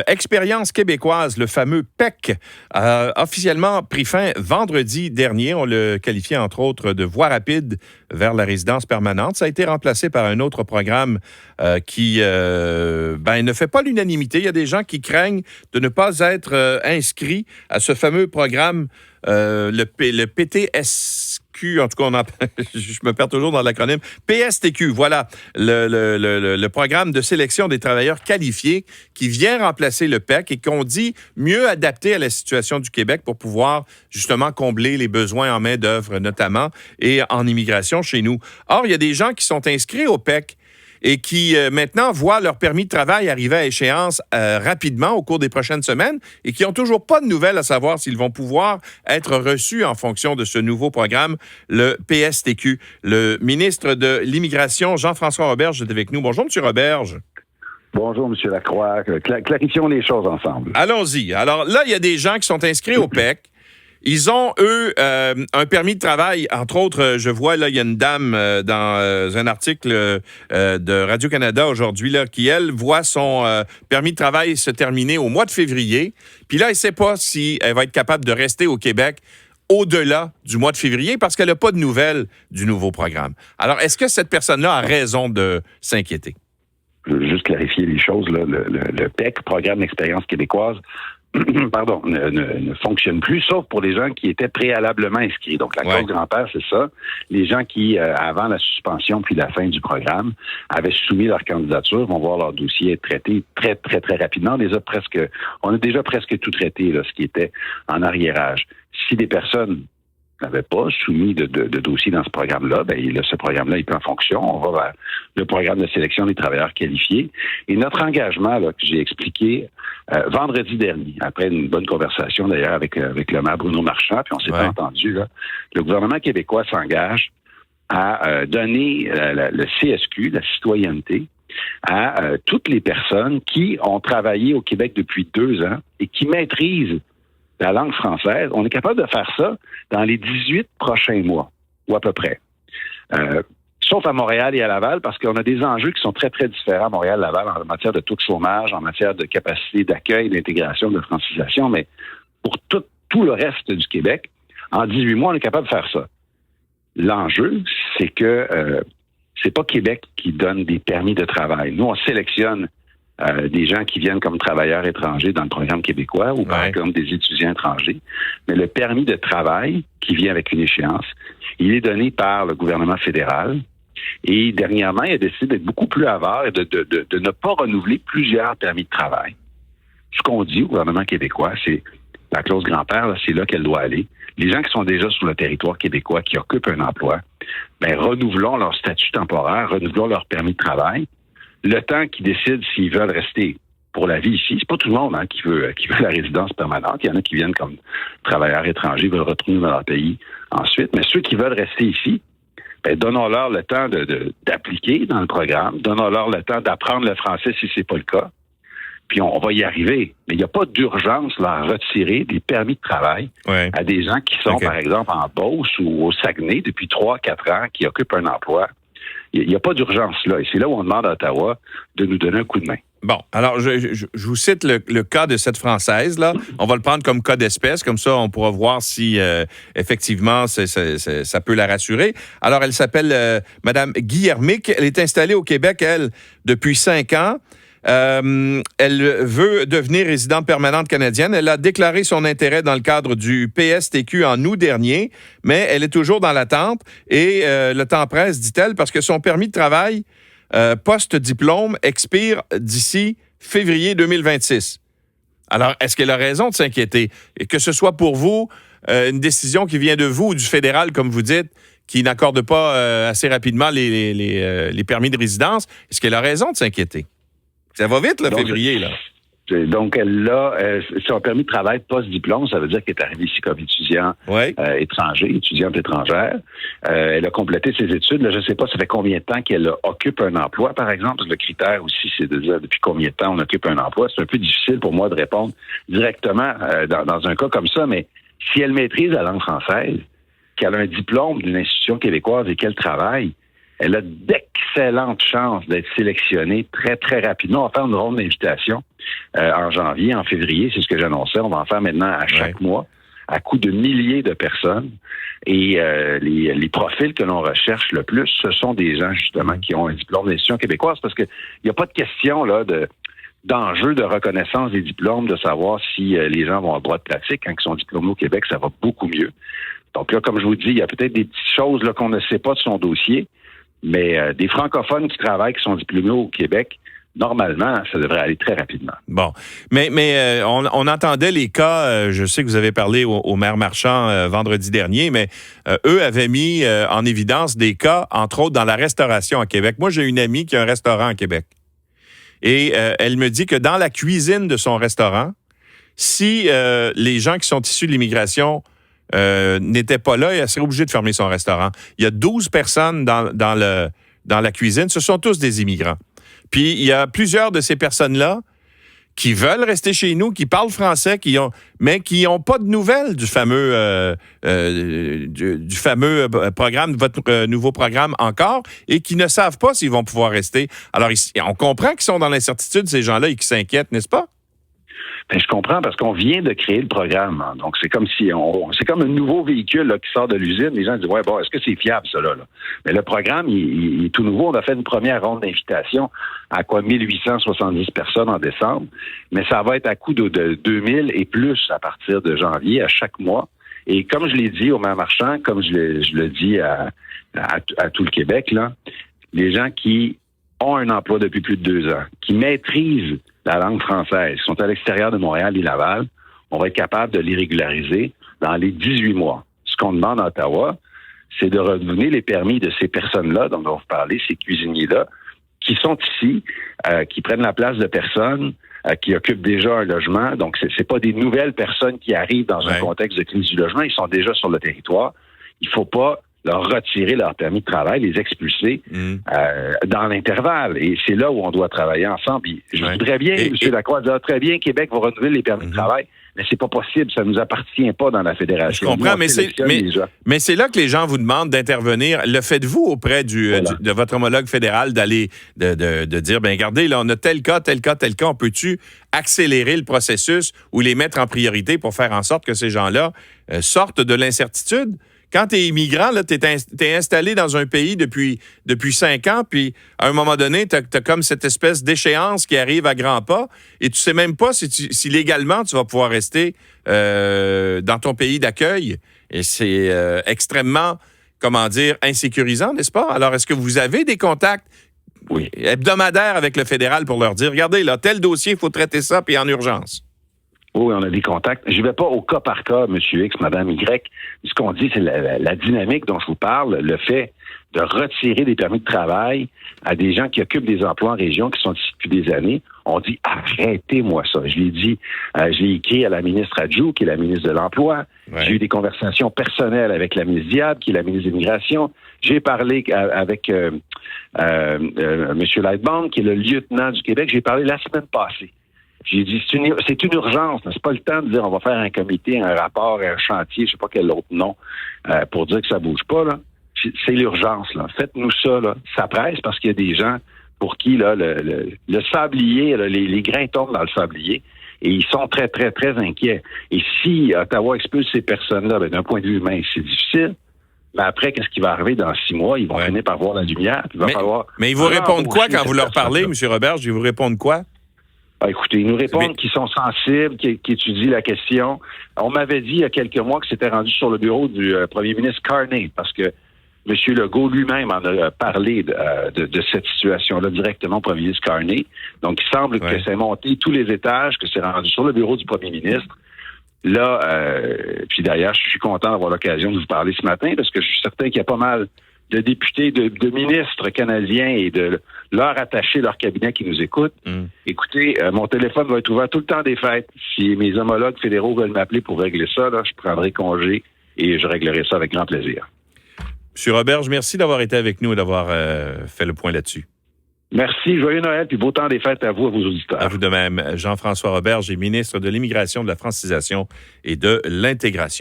Expérience québécoise, le fameux PEC, a officiellement pris fin vendredi dernier. On le qualifiait entre autres de voie rapide vers la résidence permanente. Ça a été remplacé par un autre programme qui ne fait pas l'unanimité. Il y a des gens qui craignent de ne pas être inscrits à ce fameux programme, le PTSQ, en tout cas, je me perds toujours dans l'acronyme, PSTQ, voilà, le programme de sélection des travailleurs qualifiés qui vient remplacer le PEC et qu'on dit mieux adapté à la situation du Québec pour pouvoir justement combler les besoins en main-d'œuvre notamment et en immigration chez nous. Or, il y a des gens qui sont inscrits au PEC et qui maintenant voient leur permis de travail arriver à échéance rapidement au cours des prochaines semaines et qui n'ont toujours pas de nouvelles à savoir s'ils vont pouvoir être reçus en fonction de ce nouveau programme, le PSTQ. Le ministre de l'Immigration, Jean-François Roberge, est avec nous. Bonjour, M. Roberge. Bonjour, M. Lacroix. Clarifions les choses ensemble. Allons-y. Alors là, il y a des gens qui sont inscrits au PEC. Ils ont, eux, un permis de travail. Entre autres, je vois, là, il y a une dame dans un article de Radio-Canada aujourd'hui, là, qui, elle, voit son permis de travail se terminer au mois de février. Puis là, elle ne sait pas si elle va être capable de rester au Québec au-delà du mois de février parce qu'elle n'a pas de nouvelles du nouveau programme. Alors, est-ce que cette personne-là a raison de s'inquiéter? Je veux juste clarifier les choses. Là. Le PEC, Programme d'expérience québécoise, pardon, ne fonctionne plus, sauf pour les gens qui étaient préalablement inscrits. Donc, la clause grand-père, c'est ça. Les gens qui, avant la suspension puis la fin du programme, avaient soumis leur candidature, vont voir leur dossier être traité très, très, très rapidement. On a déjà presque tout traité, là, ce qui était en arriérage. Si des personnes n'avaient pas soumis de dossier dans ce programme-là, ce programme-là est en fonction. On va vers le programme de sélection des travailleurs qualifiés. Et notre engagement, là, que j'ai expliqué vendredi dernier, après une bonne conversation d'ailleurs avec le maire Bruno Marchand, puis on s'est pas entendu, là, le gouvernement québécois s'engage à donner le CSQ, la citoyenneté, à toutes les personnes qui ont travaillé au Québec depuis 2 ans et qui maîtrisent la langue française. On est capable de faire ça dans les 18 prochains mois, ou à peu près. Sauf à Montréal et à Laval, parce qu'on a des enjeux qui sont très, très différents à Montréal-Laval en matière de taux de chômage, en matière de capacité d'accueil, d'intégration, de francisation, mais pour tout le reste du Québec, en 18 mois, on est capable de faire ça. L'enjeu, c'est que c'est pas Québec qui donne des permis de travail. Nous, on sélectionne des gens qui viennent comme travailleurs étrangers dans le programme québécois ou par exemple des étudiants étrangers. Mais le permis de travail qui vient avec une échéance, il est donné par le gouvernement fédéral. Et dernièrement, il a décidé d'être beaucoup plus avare et de ne pas renouveler plusieurs permis de travail. Ce qu'on dit au gouvernement québécois, c'est la clause grand-père, là, c'est là qu'elle doit aller. Les gens qui sont déjà sur le territoire québécois, qui occupent un emploi, renouvelons leur statut temporaire, renouvelons leur permis de travail. Le temps qu'ils décident s'ils veulent rester pour la vie ici, c'est pas tout le monde qui veut la résidence permanente. Il y en a qui viennent comme travailleurs étrangers, veulent retourner dans leur pays ensuite. Mais ceux qui veulent rester ici, donnons-leur le temps d'appliquer dans le programme, donnons-leur le temps d'apprendre le français si c'est pas le cas. Puis on va y arriver. Mais il n'y a pas d'urgence à retirer des permis de travail à des gens qui sont, par exemple, en Beauce ou au Saguenay depuis 3-4 ans, qui occupent un emploi. Il n'y a pas d'urgence là. Et c'est là où on demande à Ottawa de nous donner un coup de main. Bon, alors je vous cite le cas de cette Française, là. On va le prendre comme cas d'espèce, comme ça on pourra voir si effectivement ça peut la rassurer. Alors, elle s'appelle Madame Guillermic. Elle est installée au Québec, elle, depuis 5 ans. Elle veut devenir résidente permanente canadienne. Elle a déclaré son intérêt dans le cadre du PSTQ en août dernier, mais elle est toujours dans l'attente et le temps presse, dit-elle, parce que son permis de travail post-diplôme expire d'ici février 2026. Alors, est-ce qu'elle a raison de s'inquiéter? Et que ce soit pour vous une décision qui vient de vous ou du fédéral, comme vous dites, qui n'accorde pas assez rapidement les permis de résidence, est-ce qu'elle a raison de s'inquiéter? Ça va vite, le février, là. Donc, elle a son permis de travail post-diplôme, ça veut dire qu'elle est arrivée ici comme étudiante étrangère. Elle a complété ses études. Là, je ne sais pas, ça fait combien de temps qu'elle occupe un emploi, par exemple. Parce que le critère aussi, c'est de dire depuis combien de temps on occupe un emploi. C'est un peu difficile pour moi de répondre directement dans un cas comme ça, mais si elle maîtrise la langue française, qu'elle a un diplôme d'une institution québécoise et qu'elle travaille, Elle a d'excellentes chances d'être sélectionnée très, très rapidement. On va faire une ronde d'invitation en janvier, en février, c'est ce que j'annonçais. On va en faire maintenant à chaque mois, à coup de milliers de personnes. Et les profils que l'on recherche le plus, ce sont des gens, justement, qui ont un diplôme d'institution québécoise, parce qu'il n'y a pas de question là d'enjeu de reconnaissance des diplômes, de savoir si les gens vont avoir droit de pratique. Quand ils sont diplômés au Québec, ça va beaucoup mieux. Donc là, comme je vous dis, il y a peut-être des petites choses là qu'on ne sait pas de son dossier, mais des francophones qui travaillent, qui sont diplômés au Québec, normalement, ça devrait aller très rapidement. Bon. Mais on entendait les cas, je sais que vous avez parlé au maire Marchand vendredi dernier, mais eux avaient mis en évidence des cas, entre autres, dans la restauration à Québec. Moi, j'ai une amie qui a un restaurant à Québec. Et elle me dit que dans la cuisine de son restaurant, si les gens qui sont issus de l'immigration n'étaient pas là, elle serait obligée de fermer son restaurant. Il y a 12 personnes dans la cuisine. Ce sont tous des immigrants. Puis, il y a plusieurs de ces personnes-là qui veulent rester chez nous, qui parlent français, mais qui n'ont pas de nouvelles du fameux programme, votre nouveau programme encore, et qui ne savent pas s'ils vont pouvoir rester. Alors, on comprend qu'ils sont dans l'incertitude, ces gens-là, et qu'ils s'inquiètent, n'est-ce pas? Ben, je comprends parce qu'on vient de créer le programme. Hein. Donc, c'est comme si c'est comme un nouveau véhicule là, qui sort de l'usine. Les gens disent, ouais, bon, est-ce que c'est fiable, ça, là? Mais le programme, il est tout nouveau. On a fait une première ronde d'invitation à 1870 personnes en décembre. Mais ça va être à coût de 2000 et plus à partir de janvier, à chaque mois. Et comme je l'ai dit au maire Marchand, comme je le dis à tout le Québec, là, les gens qui ont un emploi depuis plus de 2 ans, qui maîtrisent la langue française, qui sont à l'extérieur de Montréal et Laval, on va être capable de les régulariser dans les 18 mois. Ce qu'on demande à Ottawa, c'est de redonner les permis de ces personnes-là, dont on va vous parler, ces cuisiniers-là, qui sont ici, qui prennent la place de personnes qui occupent déjà un logement. Donc, c'est pas des nouvelles personnes qui arrivent dans un contexte de crise du logement. Ils sont déjà sur le territoire. Il faut pas leur retirer leur permis de travail, les expulser dans l'intervalle. Et c'est là où on doit travailler ensemble. Puis, je voudrais bien, M. Lacroix, dire très bien, Québec va renouveler les permis de travail, mais c'est pas possible. Ça ne nous appartient pas dans la Fédération. Je comprends, mais c'est là que les gens vous demandent d'intervenir. Le faites-vous auprès de votre homologue fédéral d'aller, de dire, bien, regardez, là, on a tel cas, on peut-tu accélérer le processus ou les mettre en priorité pour faire en sorte que ces gens-là sortent de l'incertitude? Quand tu es immigrant, tu es installé dans un pays depuis 5 ans, puis à un moment donné, tu as comme cette espèce d'échéance qui arrive à grands pas, et tu sais même pas si légalement tu vas pouvoir rester dans ton pays d'accueil. Et c'est extrêmement, insécurisant, n'est-ce pas? Alors, est-ce que vous avez des contacts hebdomadaires avec le fédéral pour leur dire, regardez, là, tel dossier, il faut traiter ça, puis en urgence? Oui, on a des contacts. Je ne vais pas au cas par cas, M. X, Mme Y. Ce qu'on dit, c'est la dynamique dont je vous parle, le fait de retirer des permis de travail à des gens qui occupent des emplois en région, qui sont ici depuis des années. On dit, arrêtez-moi ça. Je l'ai dit, je l'ai écrit à la ministre Adjou, qui est la ministre de l'Emploi. Ouais. J'ai eu des conversations personnelles avec la ministre Diab, qui est la ministre de l'Immigration. J'ai parlé avec M. Lightbound, qui est le lieutenant du Québec. J'ai parlé la semaine passée. J'ai dit, c'est une urgence. C'est pas le temps de dire on va faire un comité, un rapport, un chantier, je sais pas quel autre nom, pour dire que ça bouge pas, là. C'est l'urgence, là. Faites-nous ça, là. Ça presse parce qu'il y a des gens pour qui, là, le sablier, là, les grains tombent dans le sablier et ils sont très, très, très inquiets. Et si Ottawa expulse ces personnes-là, d'un point de vue humain, c'est difficile. Mais après, qu'est-ce qui va arriver dans 6 mois? Ils vont finir par voir la lumière. Mais ils vous répondent quoi quand vous leur parlez, M. Roberge? Ils vous répondent quoi? Écoutez, ils nous répondent qu'ils sont sensibles, qu'ils étudient la question. On m'avait dit il y a quelques mois que c'était rendu sur le bureau du premier ministre Carney, parce que M. Legault lui-même en a parlé de cette situation-là directement au premier ministre Carney. Donc, il semble que c'est monté tous les étages, que c'est rendu sur le bureau du premier ministre. Là, puis d'ailleurs, je suis content d'avoir l'occasion de vous parler ce matin, parce que je suis certain qu'il y a pas mal de députés, de ministres canadiens et de leur attacher leur cabinet qui nous écoutent. Écoutez, mon téléphone va être ouvert tout le temps des fêtes. Si mes homologues fédéraux veulent m'appeler pour régler ça, là, je prendrai congé et je réglerai ça avec grand plaisir. M. Roberge, merci d'avoir été avec nous et d'avoir fait le point là-dessus. Merci. Joyeux Noël, puis beau temps des fêtes à vous, à vos auditeurs. À vous de même. Jean-François Roberge est ministre de l'Immigration, de la Francisation et de l'Intégration.